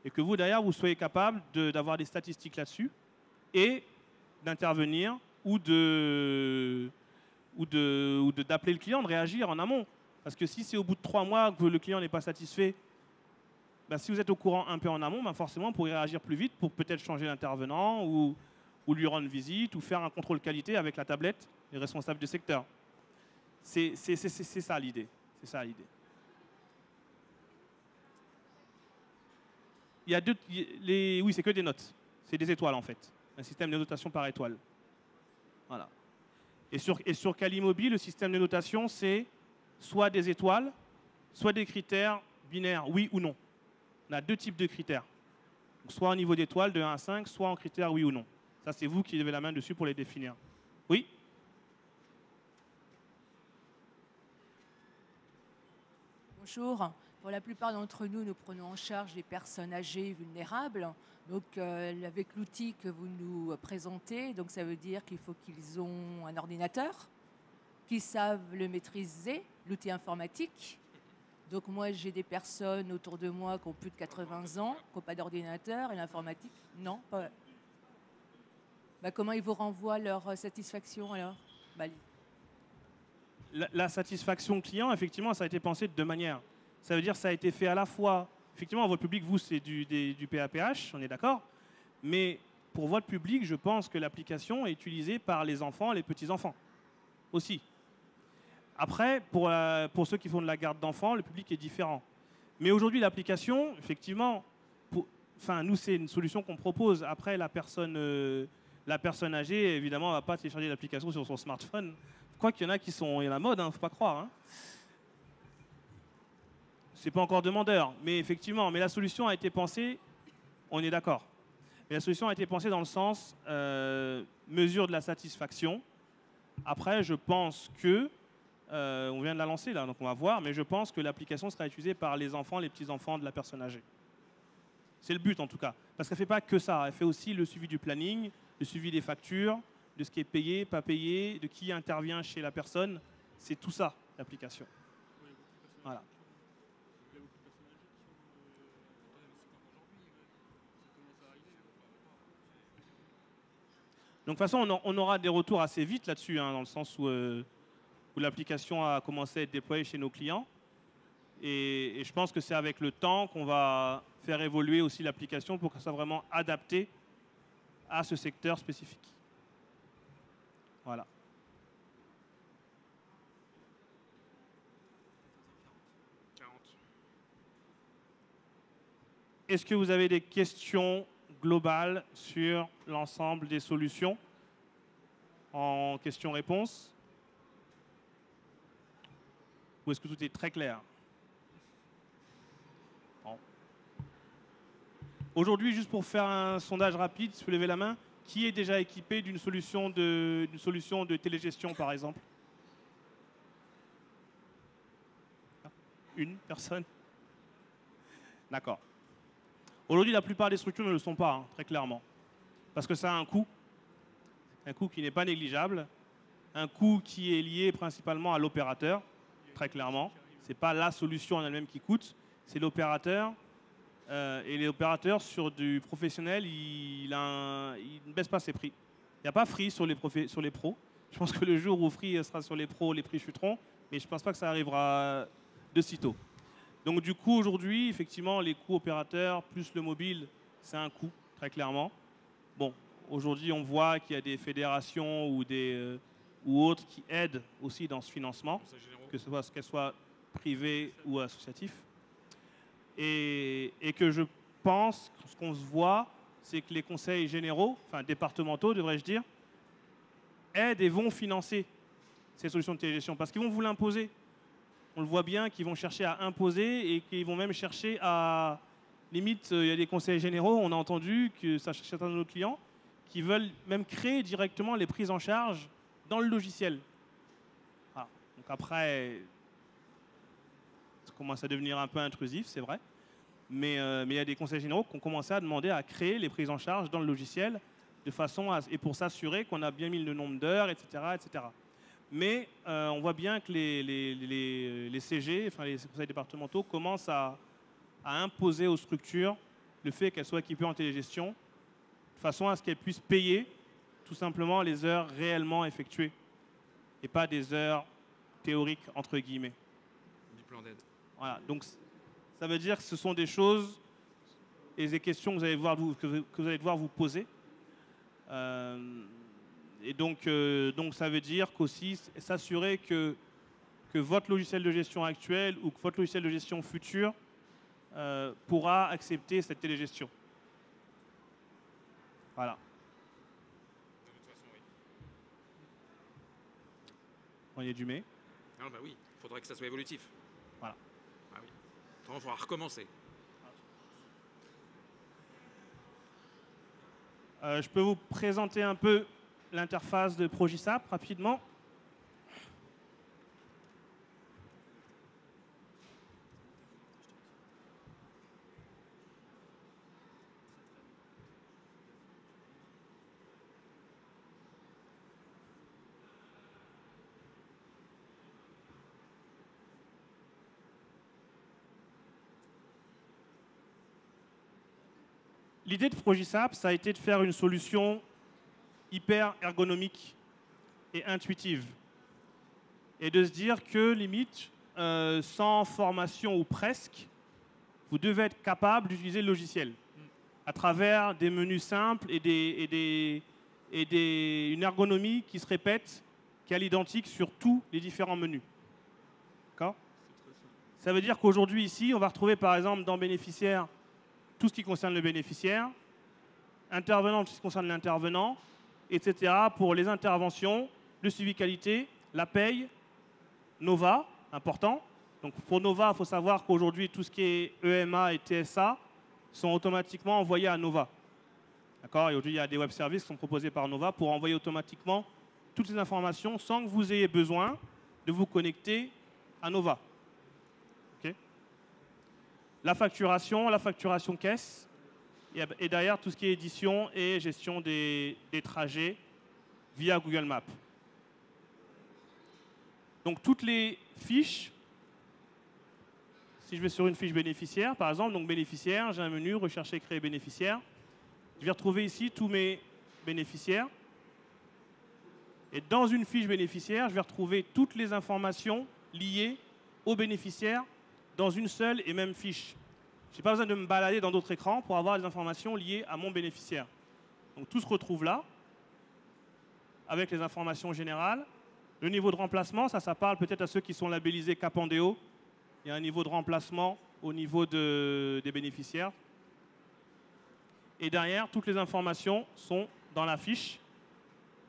Et que vous, derrière, vous soyez capable d'avoir des statistiques là-dessus et d'intervenir ou d'appeler le client, de réagir en amont. Parce que si c'est au bout de 3 mois que le client n'est pas satisfait, ben, si vous êtes au courant un peu en amont, ben forcément, vous pourrez réagir plus vite pour peut-être changer l'intervenant ou lui rendre visite ou faire un contrôle qualité avec la tablette, les responsables du secteur. C'est ça l'idée. C'est ça l'idée. Oui, c'est que des notes. C'est des étoiles en fait. Un système de notation par étoile. Voilà. Et sur Calimobi, le système de notation, c'est soit des étoiles, soit des critères binaires, oui ou non. On a 2 types de critères. Donc, soit au niveau d'étoiles de 1 à 5, soit en critères oui ou non. Ça, c'est vous qui avez la main dessus pour les définir. Oui ? Bonjour. Pour la plupart d'entre nous, nous prenons en charge les personnes âgées et vulnérables. Donc, avec l'outil que vous nous présentez, donc ça veut dire qu'il faut qu'ils ont un ordinateur, qu'ils savent le maîtriser, l'outil informatique. Donc, moi, j'ai des personnes autour de moi qui ont plus de 80 ans, qui n'ont pas d'ordinateur, et l'informatique, non. Pas... Bah, comment ils vous renvoient leur satisfaction alors? La satisfaction client, effectivement, ça a été pensé de deux manières. Ça veut dire que ça a été fait à la fois, effectivement, votre public, vous, c'est du PAPH, on est d'accord, mais pour votre public, je pense que l'application est utilisée par les enfants, les petits-enfants aussi. Après, pour ceux qui font de la garde d'enfants, le public est différent. Mais aujourd'hui, l'application, effectivement, nous, c'est une solution qu'on propose. Après, la personne âgée, évidemment, ne va pas télécharger l'application sur son smartphone. Quoi qu'il y en a qui sont à la mode, faut pas croire. C'est pas encore demandeur, mais effectivement, la solution a été pensée, on est d'accord. Mais la solution a été pensée dans le sens mesure de la satisfaction. Après, je pense que, on vient de la lancer là, donc on va voir, mais je pense que l'application sera utilisée par les enfants, les petits-enfants de la personne âgée. C'est le but en tout cas, parce qu'elle ne fait pas que ça, elle fait aussi le suivi du planning, le suivi des factures, de ce qui est payé, pas payé, de qui intervient chez la personne. C'est tout ça, l'application. Voilà. Donc de toute façon, on aura des retours assez vite là-dessus, dans le sens où l'application a commencé à être déployée chez nos clients. Et je pense que c'est avec le temps qu'on va faire évoluer aussi l'application pour qu'elle soit vraiment adaptée à ce secteur spécifique. Voilà. Est-ce que vous avez des questions globales sur l'ensemble des solutions en questions-réponses? Ou est-ce que tout est très clair? Bon. Aujourd'hui, juste pour faire un sondage rapide, si vous levez la main, qui est déjà équipé d'une solution de télégestion, par exemple? Une personne? D'accord. Aujourd'hui, la plupart des structures ne le sont pas, très clairement. Parce que ça a un coût qui n'est pas négligeable, un coût qui est lié principalement à l'opérateur, très clairement. Ce n'est pas la solution en elle-même qui coûte, c'est l'opérateur. Et les opérateurs sur du professionnel, il ne baisse pas ses prix. Il n'y a pas Free sur les pros. Je pense que le jour où Free sera sur les pros, les prix chuteront, mais je ne pense pas que ça arrivera de sitôt. Donc du coup, aujourd'hui, effectivement, les coûts opérateurs plus le mobile, c'est un coût, très clairement. Bon, aujourd'hui, on voit qu'il y a des fédérations ou autres qui aident aussi dans ce financement, qu'elles soient privées ou associatives. Et que je pense que ce qu'on se voit, c'est que les conseils généraux, enfin départementaux, devrais-je dire, aident et vont financer ces solutions de télégestion parce qu'ils vont vous l'imposer. On le voit bien qu'ils vont chercher à imposer et qu'ils vont même chercher à... Limite, il y a des conseils généraux, on a entendu que certains de nos clients qui veulent même créer directement les prises en charge dans le logiciel. Voilà. Donc après, ça commence à devenir un peu intrusif, c'est vrai. Mais il y a des conseils généraux qui ont commencé à demander à créer les prises en charge dans le logiciel de façon et pour s'assurer qu'on a bien mis le nombre d'heures, etc., etc. Mais on voit bien que les CG, enfin les conseils départementaux, commencent à imposer aux structures le fait qu'elles soient équipées en télégestion de façon à ce qu'elles puissent payer tout simplement les heures réellement effectuées et pas des heures théoriques entre guillemets. Du plan d'aide. Voilà, donc ça veut dire que ce sont des choses et des questions que vous allez devoir vous poser. Et donc ça veut dire qu'aussi s'assurer que votre logiciel de gestion actuel ou que votre logiciel de gestion futur pourra accepter cette télégestion. Voilà. De toute façon, oui. On y est du mais. Ah bah oui, il faudrait que ça soit évolutif. Voilà. Ah oui. Il faudra recommencer. Je peux vous présenter un peu l'interface de Progisap rapidement. l'idée de Progisap, ça a été de faire une solution hyper ergonomique et intuitive. Et de se dire que, limite, sans formation ou presque, vous devez être capable d'utiliser le logiciel à travers des menus simples et une ergonomie qui se répète, qui est à l'identique sur tous les différents menus. D'accord ? Ça veut dire qu'aujourd'hui, ici, on va retrouver par exemple dans bénéficiaire tout ce qui concerne le bénéficiaire, intervenant, tout ce qui concerne l'intervenant, etc. pour les interventions, le suivi qualité, la paye, Nova, important. Donc pour Nova, il faut savoir qu'aujourd'hui, tout ce qui est EMA et TSA sont automatiquement envoyés à Nova. D'accord ? Et aujourd'hui, il y a des web services qui sont proposés par Nova pour envoyer automatiquement toutes ces informations sans que vous ayez besoin de vous connecter à Nova. Okay ? La facturation caisse, et derrière tout ce qui est édition et gestion des trajets via Google Maps. Donc toutes les fiches, si je vais sur une fiche bénéficiaire, par exemple, donc bénéficiaire, j'ai un menu, rechercher, créer bénéficiaire. Je vais retrouver ici tous mes bénéficiaires. Et dans une fiche bénéficiaire, je vais retrouver toutes les informations liées aux bénéficiaires dans une seule et même fiche. Je n'ai pas besoin de me balader dans d'autres écrans pour avoir les informations liées à mon bénéficiaire. Donc tout se retrouve là, avec les informations générales. Le niveau de remplacement, ça parle peut-être à ceux qui sont labellisés Capandéo. Il y a un niveau de remplacement au niveau des bénéficiaires. Et derrière, toutes les informations sont dans la fiche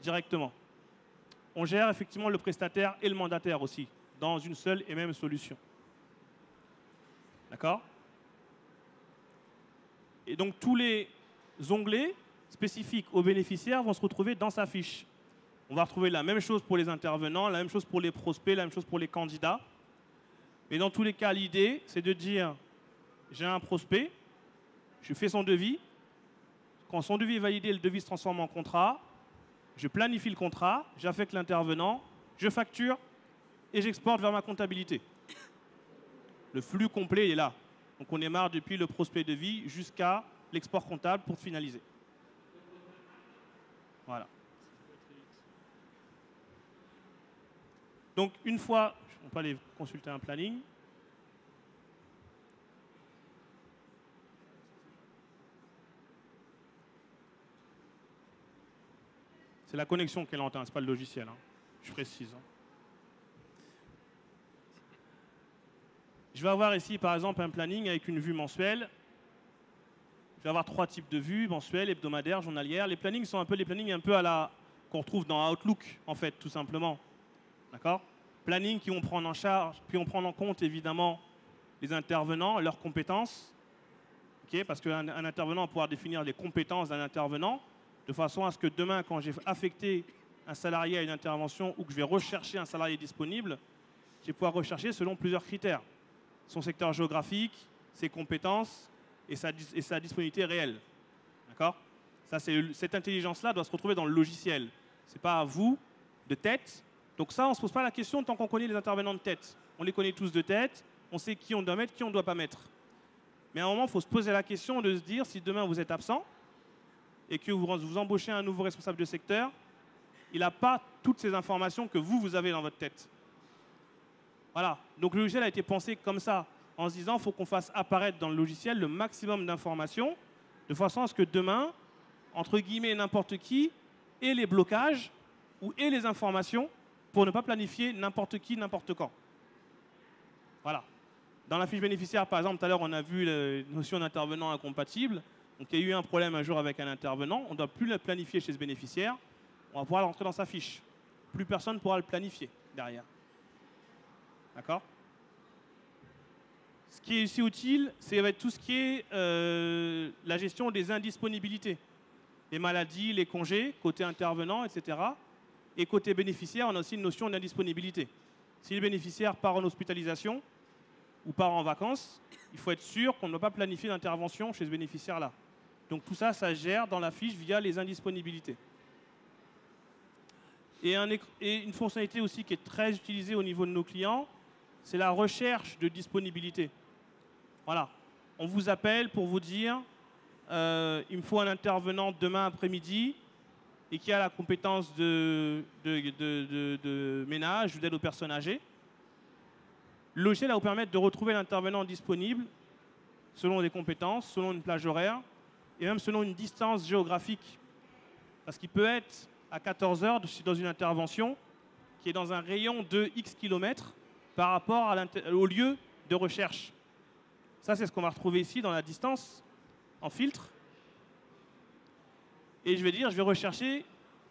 directement. On gère effectivement le prestataire et le mandataire aussi, dans une seule et même solution. D'accord ? Et donc tous les onglets spécifiques aux bénéficiaires vont se retrouver dans sa fiche. On va retrouver la même chose pour les intervenants, la même chose pour les prospects, la même chose pour les candidats. Mais dans tous les cas, l'idée, c'est de dire, j'ai un prospect, je fais son devis. Quand son devis est validé, le devis se transforme en contrat. Je planifie le contrat, j'affecte l'intervenant, je facture et j'exporte vers ma comptabilité. Le flux complet est là. Donc on démarre depuis le prospect devis jusqu'à l'export comptable pour finaliser. Voilà. Donc une fois, on peut aller consulter un planning. C'est la connexion qui est lente, ce n'est pas le logiciel, hein. Je précise. Je vais avoir ici par exemple un planning avec une vue mensuelle. Je vais avoir 3 types de vues, mensuelles, hebdomadaires, journalières. Les plannings sont un peu les plannings qu'on retrouve dans Outlook, en fait, tout simplement. D'accord ? Planning qui vont prendre en charge, puis on prend en compte évidemment les intervenants, leurs compétences. Okay ? Parce qu'un intervenant va pouvoir définir les compétences d'un intervenant, de façon à ce que demain, quand j'ai affecté un salarié à une intervention ou que je vais rechercher un salarié disponible, je vais pouvoir rechercher selon plusieurs critères. Son secteur géographique, ses compétences et sa disponibilité réelle. D'accord ? Cette intelligence-là doit se retrouver dans le logiciel. Ce n'est pas à vous, de tête. Donc ça, on ne se pose pas la question tant qu'on connaît les intervenants de tête. On les connaît tous de tête, on sait qui on doit mettre, qui on ne doit pas mettre. Mais à un moment, il faut se poser la question de se dire, si demain vous êtes absent et que vous embauchez un nouveau responsable de secteur, il n'a pas toutes ces informations que vous avez dans votre tête. Voilà. Donc le logiciel a été pensé comme ça, en se disant qu'il faut qu'on fasse apparaître dans le logiciel le maximum d'informations, de façon à ce que demain, entre guillemets, n'importe qui ait les blocages ou ait les informations pour ne pas planifier n'importe qui, n'importe quand. Voilà. Dans la fiche bénéficiaire, par exemple, tout à l'heure, on a vu la notion d'intervenant incompatible. Donc il y a eu un problème un jour avec un intervenant. On ne doit plus le planifier chez ce bénéficiaire. On va pouvoir le rentrer dans sa fiche. Plus personne ne pourra le planifier derrière. D'accord ? Ce qui est aussi utile, c'est tout ce qui est la gestion des indisponibilités. Les maladies, les congés, côté intervenant, etc. Et côté bénéficiaire, on a aussi une notion d'indisponibilité. Si le bénéficiaire part en hospitalisation ou part en vacances, il faut être sûr qu'on ne doit pas planifier d'intervention chez ce bénéficiaire-là. Donc tout ça, ça se gère dans la fiche via les indisponibilités. Et une fonctionnalité aussi qui est très utilisée au niveau de nos clients, c'est la recherche de disponibilité. Voilà. On vous appelle pour vous dire il me faut un intervenant demain après-midi et qui a la compétence de ménage ou d'aide aux personnes âgées. Le logiciel va vous permettre de retrouver l'intervenant disponible selon des compétences, selon une plage horaire et même selon une distance géographique. Parce qu'il peut être à 14 heures dans une intervention qui est dans un rayon de X kilomètres par rapport au lieu de recherche. Ça, c'est ce qu'on va retrouver ici dans la distance en filtre. Et je vais rechercher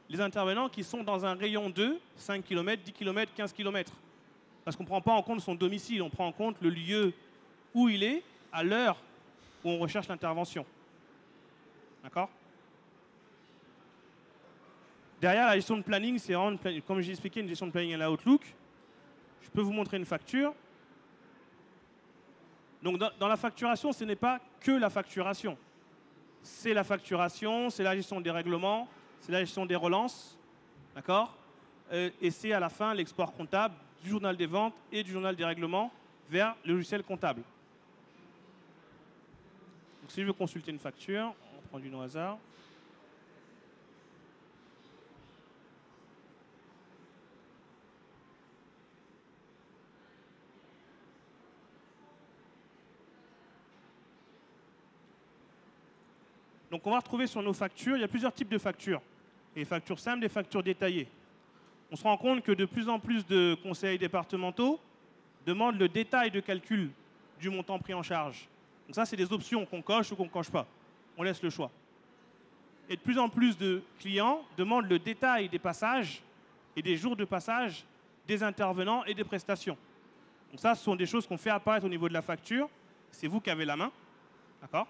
les intervenants qui sont dans un rayon de 5 km, 10 km, 15 km. Parce qu'on ne prend pas en compte son domicile, on prend en compte le lieu où il est à l'heure où on recherche l'intervention. D'accord? Derrière, la gestion de planning, c'est vraiment, comme j'ai expliqué, une gestion de planning à la Outlook. Je peux vous montrer une facture. Donc, dans la facturation, ce n'est pas que la facturation. C'est la facturation, c'est la gestion des règlements, c'est la gestion des relances. D'accord? Et c'est à la fin l'export comptable du journal des ventes et du journal des règlements vers le logiciel comptable. Donc, si je veux consulter une facture, on va prendre une au hasard. Donc on va retrouver sur nos factures, il y a plusieurs types de factures. Les factures simples, des factures détaillées. On se rend compte que de plus en plus de conseils départementaux demandent le détail de calcul du montant pris en charge. Donc ça, c'est des options qu'on coche ou qu'on ne coche pas. On laisse le choix. Et de plus en plus de clients demandent le détail des passages et des jours de passage des intervenants et des prestations. Donc ça, ce sont des choses qu'on fait apparaître au niveau de la facture. C'est vous qui avez la main. D'accord ?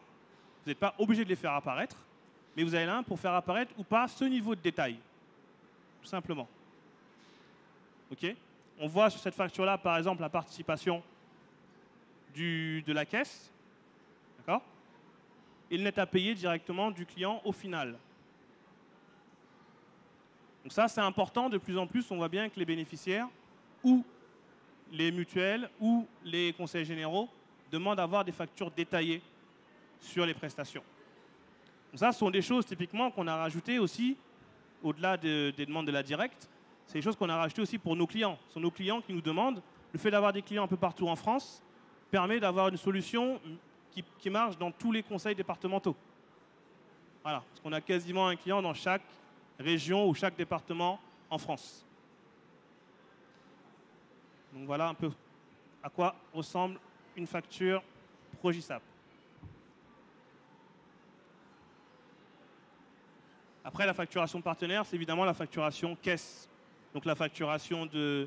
Vous n'êtes pas obligé de les faire apparaître, mais vous avez la main pour faire apparaître ou pas ce niveau de détail. Tout simplement. OK ? On voit sur cette facture-là, par exemple, la participation de la caisse. D'accord ? Et le net à payer directement du client au final. Donc ça, c'est important. De plus en plus, on voit bien que les bénéficiaires ou les mutuelles ou les conseils généraux demandent d'avoir des factures détaillées sur les prestations. Donc ça, ce sont des choses typiquement qu'on a rajoutées aussi, au-delà des demandes de la directe. C'est des choses qu'on a rajoutées aussi pour nos clients. Ce sont nos clients qui nous demandent. Le fait d'avoir des clients un peu partout en France permet d'avoir une solution qui marche dans tous les conseils départementaux. Voilà, parce qu'on a quasiment un client dans chaque région ou chaque département en France. Donc voilà un peu à quoi ressemble une facture Progisap. Après, la facturation partenaire, c'est évidemment la facturation caisse. Donc la facturation de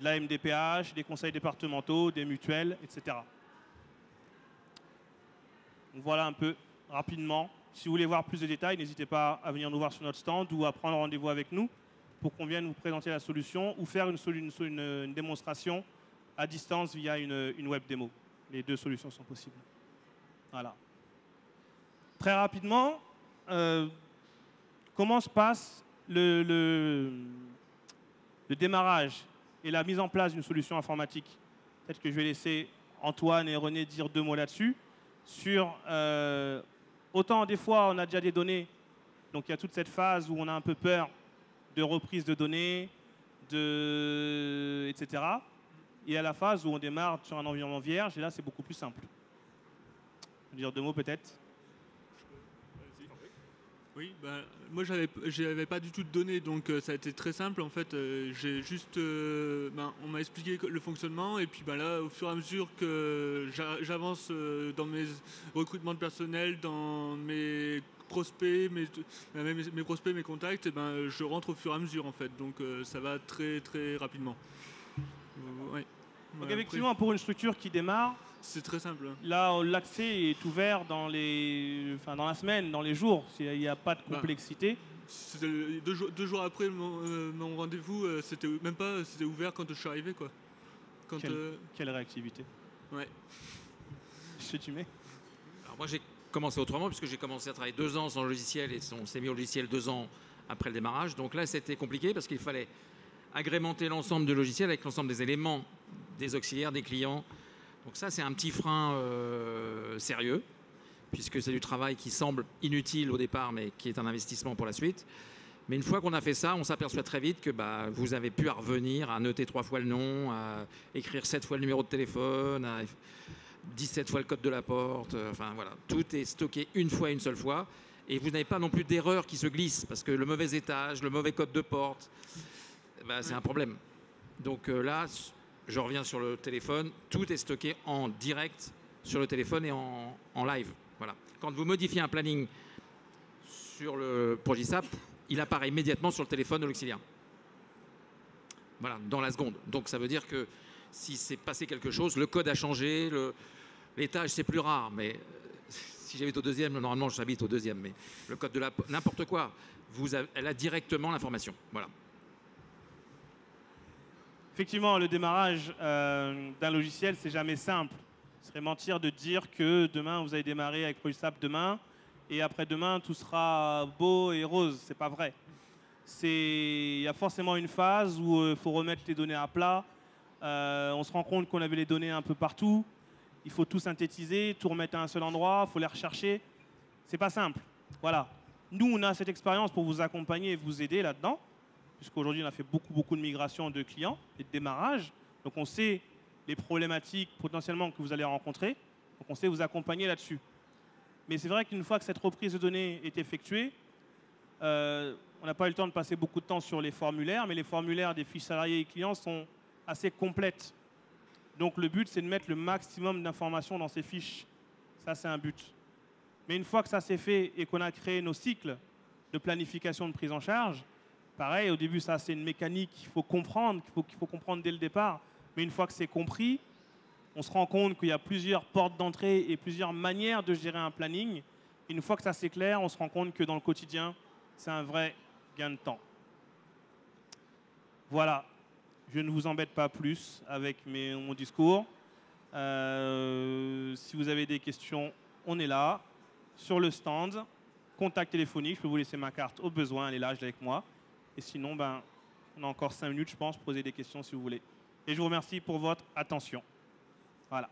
la MDPH, des conseils départementaux, des mutuelles, etc. Donc voilà un peu rapidement. Si vous voulez voir plus de détails, n'hésitez pas à venir nous voir sur notre stand ou à prendre rendez-vous avec nous pour qu'on vienne vous présenter la solution ou faire une démonstration à distance via une web démo. Les deux solutions sont possibles. Voilà. Très rapidement, comment se passe le démarrage et la mise en place d'une solution informatique? Peut-être que je vais laisser Antoine et René dire deux mots là-dessus. Autant des fois on a déjà des données, donc il y a toute cette phase où on a un peu peur de reprise de données, etc. Et à la phase où on démarre sur un environnement vierge, et là c'est beaucoup plus simple. Je vais dire deux mots peut-être. Oui, moi j'avais pas du tout de données, donc ça a été très simple. En fait, j'ai juste, on m'a expliqué le fonctionnement, et puis là, au fur et à mesure que j'avance dans mes recrutements de personnel, dans mes prospects, mes prospects, mes contacts, je rentre au fur et à mesure en fait. Donc ça va très très rapidement. Ouais. Donc effectivement, pour une structure qui démarre, c'est très simple. Là, l'accès est ouvert dans la semaine, dans les jours. Il n'y a pas de complexité. Deux jours après mon rendez-vous, c'était ouvert quand je suis arrivé, quoi. Quelle réactivité. Ouais. Je tu mets. Alors moi, j'ai commencé autrement, puisque j'ai commencé à travailler 2 ans sans logiciel et on s'est mis au logiciel 2 ans après le démarrage. Donc là, c'était compliqué parce qu'il fallait agrémenter l'ensemble de logiciels avec l'ensemble des éléments, des auxiliaires, des clients. Donc ça, c'est un petit frein sérieux, puisque c'est du travail qui semble inutile au départ, mais qui est un investissement pour la suite. Mais une fois qu'on a fait ça, on s'aperçoit très vite que vous n'avez plus à revenir, à noter 3 fois le nom, à écrire 7 fois le numéro de téléphone, à 17 fois le code de la porte. Enfin voilà, tout est stocké une fois, une seule fois. Et vous n'avez pas non plus d'erreur qui se glisse, parce que le mauvais étage, le mauvais code de porte, c'est un problème. Donc là, je reviens sur le téléphone, tout est stocké en direct sur le téléphone et en live. Voilà. Quand vous modifiez un planning sur le Progisap, il apparaît immédiatement sur le téléphone de l'auxiliaire. Voilà, dans la seconde. Donc ça veut dire que si s'est passé quelque chose, le code a changé, l'étage c'est plus rare, mais si j'habite au deuxième, normalement j'habite au deuxième, mais le code de la n'importe quoi, elle a directement l'information. Voilà. Effectivement, le démarrage d'un logiciel, c'est jamais simple. Ce serait mentir de dire que demain, vous allez démarrer avec Progisap demain, et après-demain, tout sera beau et rose. C'est pas vrai. Il y a forcément une phase où il faut remettre les données à plat. On se rend compte qu'on avait les données un peu partout. Il faut tout synthétiser, tout remettre à un seul endroit, il faut les rechercher. C'est pas simple. Voilà. Nous, on a cette expérience pour vous accompagner et vous aider là-dedans, puisqu'aujourd'hui, on a fait beaucoup de migrations de clients et de démarrage. Donc, on sait les problématiques potentiellement que vous allez rencontrer. Donc, on sait vous accompagner là-dessus. Mais c'est vrai qu'une fois que cette reprise de données est effectuée, on n'a pas eu le temps de passer beaucoup de temps sur les formulaires, mais les formulaires des fiches salariés et clients sont assez complètes. Donc le but, c'est de mettre le maximum d'informations dans ces fiches. Ça, c'est un but. Mais une fois que ça s'est fait et qu'on a créé nos cycles de planification de prise en charge, pareil, au début, ça, c'est une mécanique qu'il faut comprendre, qu'il faut comprendre dès le départ. Mais une fois que c'est compris, on se rend compte qu'il y a plusieurs portes d'entrée et plusieurs manières de gérer un planning. Une fois que ça c'est clair, on se rend compte que dans le quotidien, c'est un vrai gain de temps. Voilà, je ne vous embête pas plus avec mon discours. Si vous avez des questions, on est là. Sur le stand, contact téléphonique, je peux vous laisser ma carte au besoin, elle est là, je l'ai avec moi. Et sinon, on a encore 5 minutes, je pense, pour poser des questions si vous voulez. Et je vous remercie pour votre attention. Voilà.